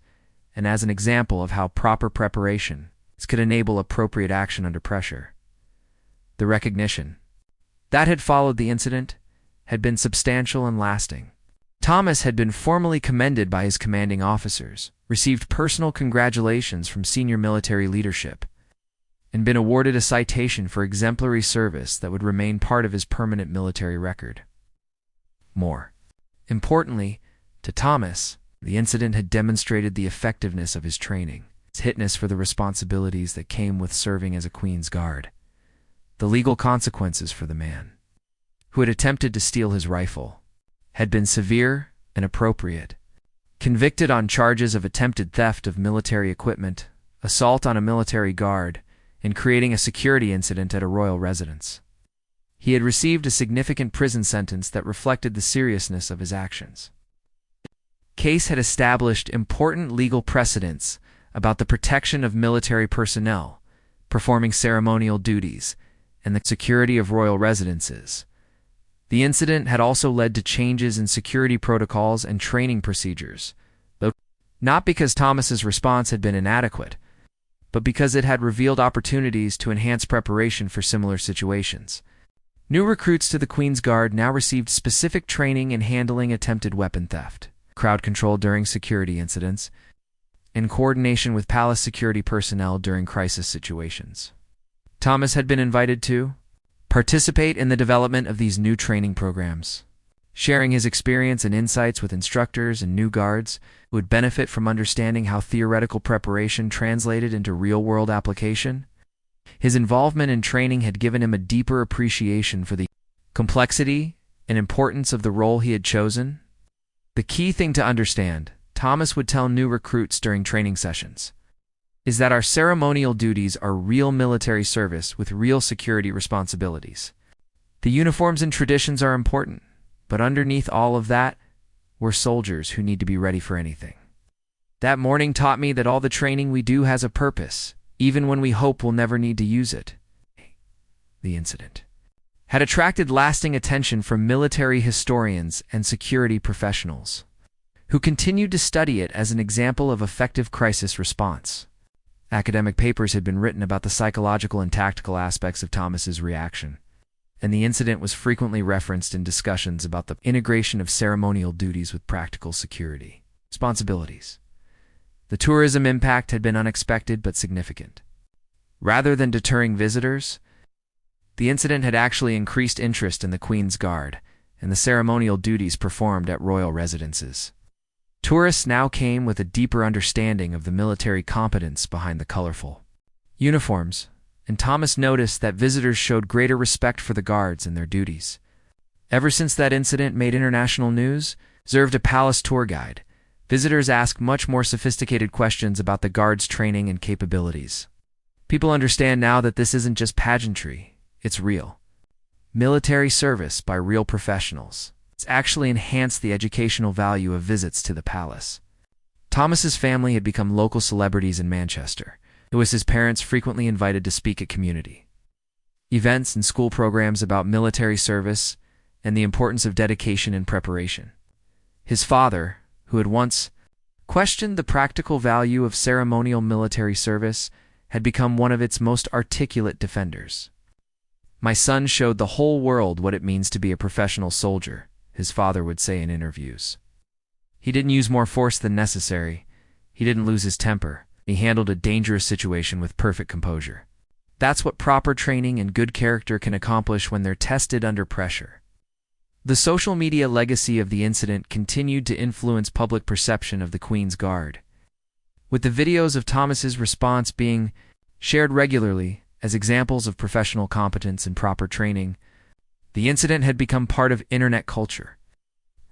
and as an example of how proper preparation could enable appropriate action under pressure. The recognition that had followed the incident had been substantial and lasting. Thomas had been formally commended by his commanding officers, received personal congratulations from senior military leadership, and been awarded a citation for exemplary service that would remain part of his permanent military record. More importantly, to Thomas, the incident had demonstrated the effectiveness of his training, his fitness for the responsibilities that came with serving as a Queen's Guard. The legal consequences for the man who had attempted to steal his rifle had been severe and appropriate. Convicted on charges of attempted theft of military equipment, assault on a military guard, and creating a security incident at a royal residence, he had received a significant prison sentence that reflected the seriousness of his actions. Case had established important legal precedents about the protection of military personnel performing ceremonial duties and the security of royal residences. The incident had also led to changes in security protocols and training procedures, though not because Thomas's response had been inadequate, but because it had revealed opportunities to enhance preparation for similar situations. New recruits to the Queen's Guard now received specific training in handling attempted weapon theft, crowd control during security incidents, and coordination with palace security personnel during crisis situations. Thomas had been invited to participate in the development of these new training programs, sharing his experience and insights with instructors and new guards who would benefit from understanding how theoretical preparation translated into real-world application. His involvement in training had given him a deeper appreciation for the complexity and importance of the role he had chosen. The key thing to understand, Thomas would tell new recruits during training sessions, is that our ceremonial duties are real military service with real security responsibilities. The uniforms and traditions are important, but underneath all of that, we're soldiers who need to be ready for anything. That morning taught me that all the training we do has a purpose, even when we hope we'll never need to use it. The incident had attracted lasting attention from military historians and security professionals, who continued to study it as an example of effective crisis response. Academic papers had been written about the psychological and tactical aspects of Thomas's reaction, and the incident was frequently referenced in discussions about the integration of ceremonial duties with practical security responsibilities. The tourism impact had been unexpected but significant. Rather than deterring visitors, the incident had actually increased interest in the Queen's Guard and the ceremonial duties performed at royal residences. Tourists now came with a deeper understanding of the military competence behind the colorful uniforms, and Thomas noticed that visitors showed greater respect for the guards and their duties. Ever since that incident made international news, served a palace tour guide, visitors ask much more sophisticated questions about the guards' training and capabilities. People understand now that this isn't just pageantry, it's real military service by real professionals. It's actually enhanced the educational value of visits to the palace. Thomas's family had become local celebrities in Manchester. It was his parents frequently invited to speak at community events and school programs about military service and the importance of dedication and preparation. His father, who had once questioned the practical value of ceremonial military service, had become one of its most articulate defenders. "My son showed the whole world what it means to be a professional soldier," his father would say in interviews. "He didn't use more force than necessary. He didn't lose his temper. He handled a dangerous situation with perfect composure." That's what proper training and good character can accomplish when they're tested under pressure. The social media legacy of the incident continued to influence public perception of the Queen's Guard, with the videos of Thomas's response being shared regularly as examples of professional competence and proper training. The incident had become part of internet culture,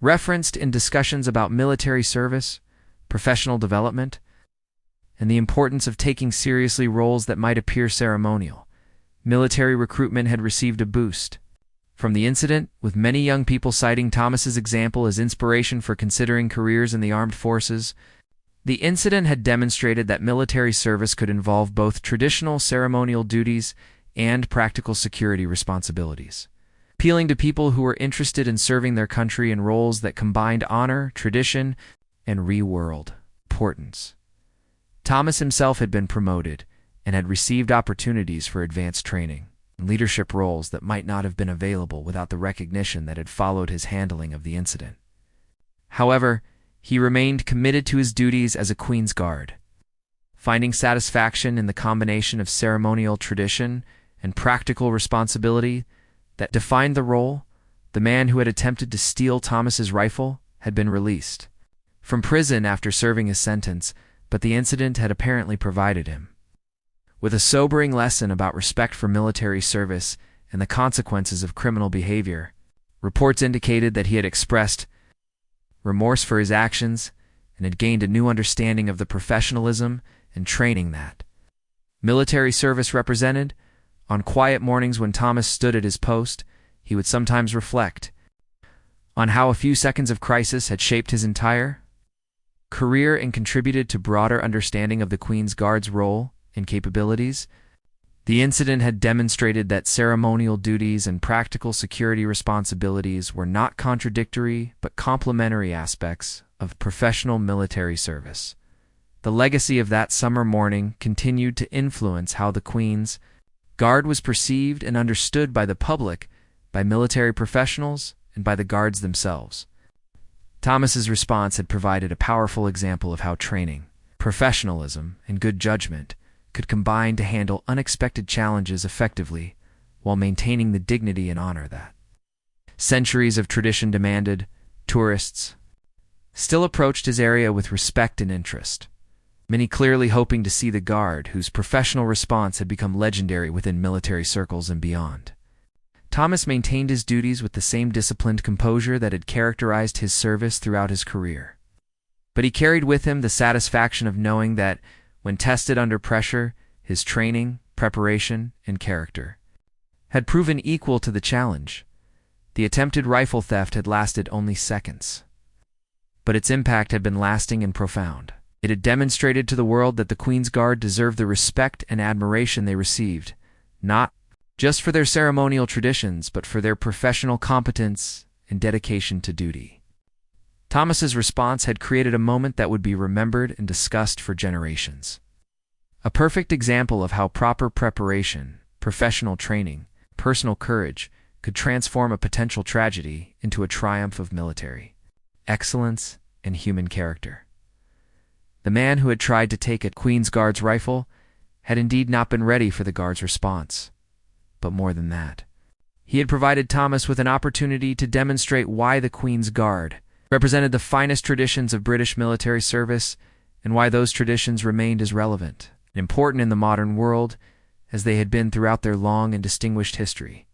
referenced in discussions about military service, professional development, and the importance of taking seriously roles that might appear ceremonial. Military recruitment had received a boost from the incident, with many young people citing Thomas's example as inspiration for considering careers in the armed forces. The incident had demonstrated that military service could involve both traditional ceremonial duties and practical security responsibilities, appealing to people who were interested in serving their country in roles that combined honor, tradition, and real-world importance. Thomas himself had been promoted and had received opportunities for advanced training and leadership roles that might not have been available without the recognition that had followed his handling of the incident. However, he remained committed to his duties as a Queen's Guard, finding satisfaction in the combination of ceremonial tradition and practical responsibility that defined the role. The man who had attempted to steal Thomas's rifle had been released from prison after serving his sentence, but the incident had apparently provided him with a sobering lesson about respect for military service and the consequences of criminal behavior. Reports indicated that he had expressed remorse for his actions and had gained a new understanding of the professionalism and training that military service represented. On quiet mornings when Thomas stood at his post, he would sometimes reflect on how a few seconds of crisis had shaped his entire career and contributed to broader understanding of the Queen's Guard's role and capabilities. The incident had demonstrated that ceremonial duties and practical security responsibilities were not contradictory but complementary aspects of professional military service. The legacy of that summer morning continued to influence how the Queen's Guard was perceived and understood by the public, by military professionals, and by the guards themselves. Thomas's response had provided a powerful example of how training, professionalism, and good judgment could combine to handle unexpected challenges effectively while maintaining the dignity and honor that centuries of tradition demanded. Tourists still approached his area with respect and interest, many clearly hoping to see the Guard, whose professional response had become legendary within military circles and beyond. Thomas maintained his duties with the same disciplined composure that had characterized his service throughout his career. But he carried with him the satisfaction of knowing that, when tested under pressure, his training, preparation, and character had proven equal to the challenge. The attempted rifle theft had lasted only seconds, but its impact had been lasting and profound. It had demonstrated to the world that the Queen's Guard deserved the respect and admiration they received, not just for their ceremonial traditions, but for their professional competence and dedication to duty. Thomas's response had created a moment that would be remembered and discussed for generations. A perfect example of how proper preparation, professional training, personal courage could transform a potential tragedy into a triumph of military excellence and human character. The man who had tried to take a Queen's Guard's rifle had indeed not been ready for the Guard's response. But more than that, he had provided Thomas with an opportunity to demonstrate why the Queen's Guard represented the finest traditions of British military service and why those traditions remained as relevant and important in the modern world as they had been throughout their long and distinguished history.